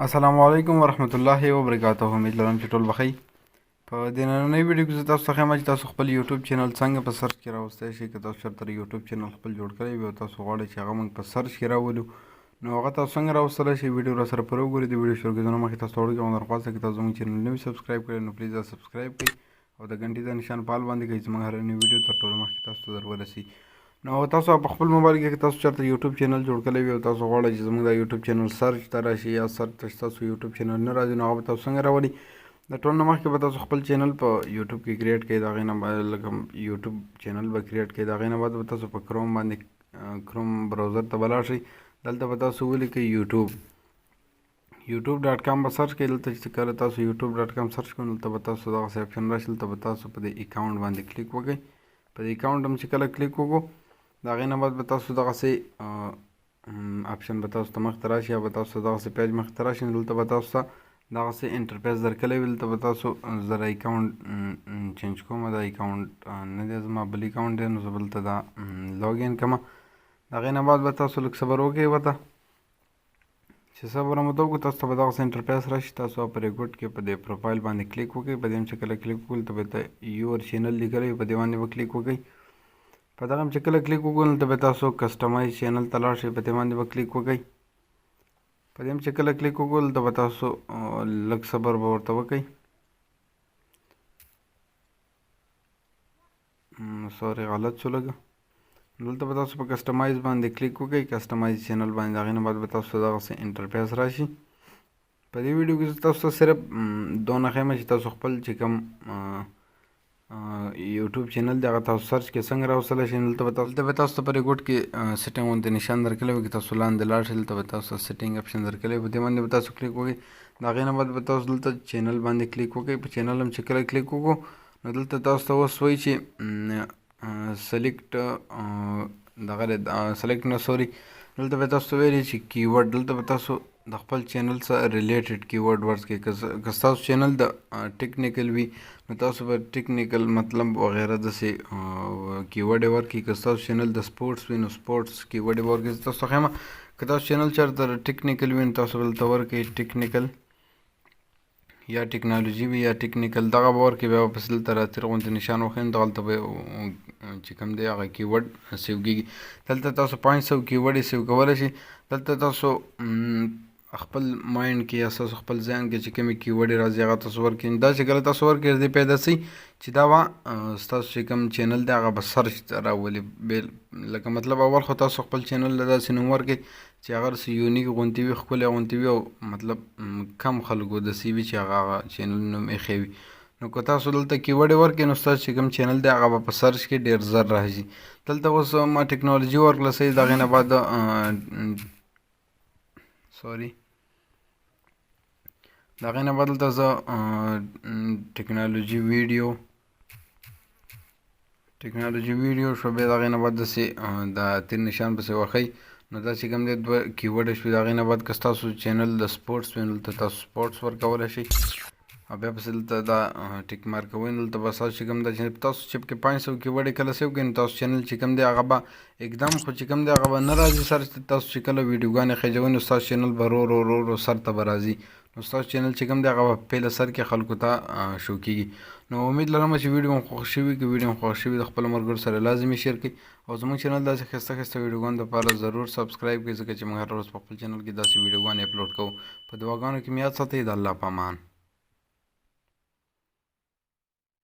السلام علیکم ورحمت الله وبرکاته. امید لرم چې ټول بخیر. په دې نننۍ ویډیو کې زه تاسو ته ښیم چې تاسو خپل یوټیوب چینل څنګه په سرچ کې راوستی شئ. که تاسو چېرته یوټیوب چینل خپل جوړ کړی وي او تاسو غواړئ چې هغه موږ په سرچ کې راولو، نو هغه تاسو څنګه راوستلی شئ. ویډیو راسره پوره وګورئ. د ویډیو شروع کېدو نه مخکې تاسو ته وړوکی غوښتنه درخواست ده که تاسو زموږ چینل نه وي سبسکرایب کړی نو پلیز سبسکرایب کړئ او د غنټې د نشان په حال باندې کړئ چې زموږ هره نوې ویډیو تر ټولو مخکې تاسو ته در ورسي. نو تاسو په خپل موبایل کې که تاسو چېرته یوټیوب چینل جوړ کړی وي او تاسو غواړئ چې زموږ د یوټیوب چینل سرچ ته راشي یا سرچ ته تاسو یوټیوب چینل نه راځي، نو هغه به تاسو څنګه راولي. د ټول نه مخکې به تاسو خپل چینل په یوټیوب کې کریټ کړئ. د هغې نه لکه یوټیوب چینل به کریټ کړئ. د هغې نه بعد به تاسو په کروم باندې کروم براوزر ته به لاړ شئ. دلته به تاسو ولیکئ youtube.com به سرچ کړئ. دلته چې کله تاسو youtube.com سرچ کړئ دلته به تاسو دغسې اپشن راشي. دلته به تاسو په دې اکاونټ باندې کلیک وکړئ. په دې اکاونټ هم چې کله کلیک وکړو د هغې نه بعد به تاسو دغسې اپشن به تاسو ته مخې ته راشي یا به تاسو ته دغسې پیج مخې ته راشي. دلته به تاسو ته دغسې انټرفیس درکلی وي. دلته به تاسو زه د اکاونټ چینج کوم. دا اکاونټ نه دی زما بل اکاونټ دی، نو زه به دلته دا لاګین کړم. د هغې نه بعد به تاسو لږ صبر وکړئ ورته چې صبر هم ورته وکړو. تاسو ته به دغسې انټرفیس راشي. تاسو په ریکورډ کې په دې پروفایل باندې کلیک وکړئ. په دې هم چې کله کلیک وکړو دلته به یور چینل لیکلی وي، په دې باندې به کلیک وکړئ. په دغه هم چې کله کلیک وکړو دلته به تاسو کسټمایز چینل ته لاړ شئ، په دې باندې به کلیک وکړئ. په دې هم چې کله کلیک وکړو دلته به تاسو لږ صبر به ورته وکړئ. سوري غلط شو لږه. دلته به تاسو په کسټمایز باندې کلیک وکړئ، کسټمایز چینل باندې. د هغې نه بعد به تاسو ته دغسې انټرفیس راشي. په دې ویډیو کې زه تاسو ته صرف دونه ښیم چې تاسو خپل چې کوم یوټیوب چینل دی هغه تاسو سرچ کې څنګه راوستلی شئ. دلته به تاسو ته په ریکورډ کې سیټینګ غوندې نشان درکلی وي. که تاسو لاندې لاړ شئ دلته به تاسو سیټینګ اپشن درکلی وي، په دې باندې به تاسو کلیک وکړئ. د هغې نه بعد به تاسو دلته چینل باندې کلیک وکړئ. په چینل هم چې کله کلیک وکړو نو دلته تاسو ته اوس وایي چې سلیکټ دغه سلیکټ نه سوري دلته به تاسو ته ویلي چې کیورډ. دلته به تاسو د خپل چینل سره ریلیټډ کیورډ ورډز کې که ستاسو چینل د ټیکنیکل وي نو تاسو به ټیکنیکل مطلب وغیره داسې کیورډ یې ورکړئ. که ستاسو چینل د سپورټس وي نو سپورټس کیورډ یې ورکړئ. زه تاسو ته ښیم که تاسو چینل چېرته ټیکنیکل وي نو تاسو به دلته ورکړئ ټیکنیکل یا ټیکنالوژي وي یا ټیکنیکل دغه به ورکړئ. بیا به پسې دلته راتېر غوندې نشان وښیم، دغلته به چې کوم دی هغه کیورډ سیو کېږي. دلته تاسو 500 کیورډ یې سیو کولی شئ. دلته تاسو خپل مایند کې یا ستاسو خپل ذهن کې چې کومې کیورډ راځي هغه تاسو ورکړئ. دا چې کله تاسو ورکړئ دې پیدا شي چې دا به ستاسو چې کوم چینل دی هغه به سرچ ته راولي. لکه مطلب اول خو تاسو خپل چینل له داسې نوم ورکړئ چې هغه داسې یونیک غوندې وي، ښکلی غوندې وي او مطلب کم خلکو داسې وي چې هغه چینل نوم ایښی وي. نو که تاسو دلته کیورډ یې ورکړئ نو ستاسو چې کوم چینل دی هغه به په سرچ کې ډېر زر راځي. دلته اوس ما ټیکنالوژي ورکړله صحیح. د هغې نه بعد سوري د هغې نه بعد دلته زه ټیکنالوژي ویډیو شو. بیا د هغې نه بعد داسې د تیر نشان پسې وښئ نو دا چې کوم دی 2 کیورډ شوي. د هغې نه بعد که ستاسو چینل د سپورټس وي نو دلته تاسو سپورټس ورکولی شئ او بیا پسې دلته دا ټیک مارک کوئ. نو دلته به ستاسو چې کوم دا چې تاسو چې پکې 500 کیورډ یې کله سیو کړئ نو تاسو چینل چې کوم دی هغه به اکدم خو چې کوم دی هغه به نه راځي سرچ ته. تاسو چې کله ویډیوګانې خیجوئ نو ستاسو چینل به رو سر ته به راځي. نو ستاسو چینل چې کوم دی هغه به پهله سر کې خلکو ته شو کېږي. نو امید لرم چې ویډیو مو خوښ شوي. که ویډیو مو خوښ شوي د خپلو ملګرو سره لازمي شیر کړئ او زموږ چینل داسې ښایسته ویډیوګانو دپاره ضرور سبسکرایب کړئ ځکه چې موږ هره ورځ په خپل چینل کې داسې ویډیوګانې اپلوډ کوو. په دعاګانو کې مې یاد ساتئ. د الله په امان.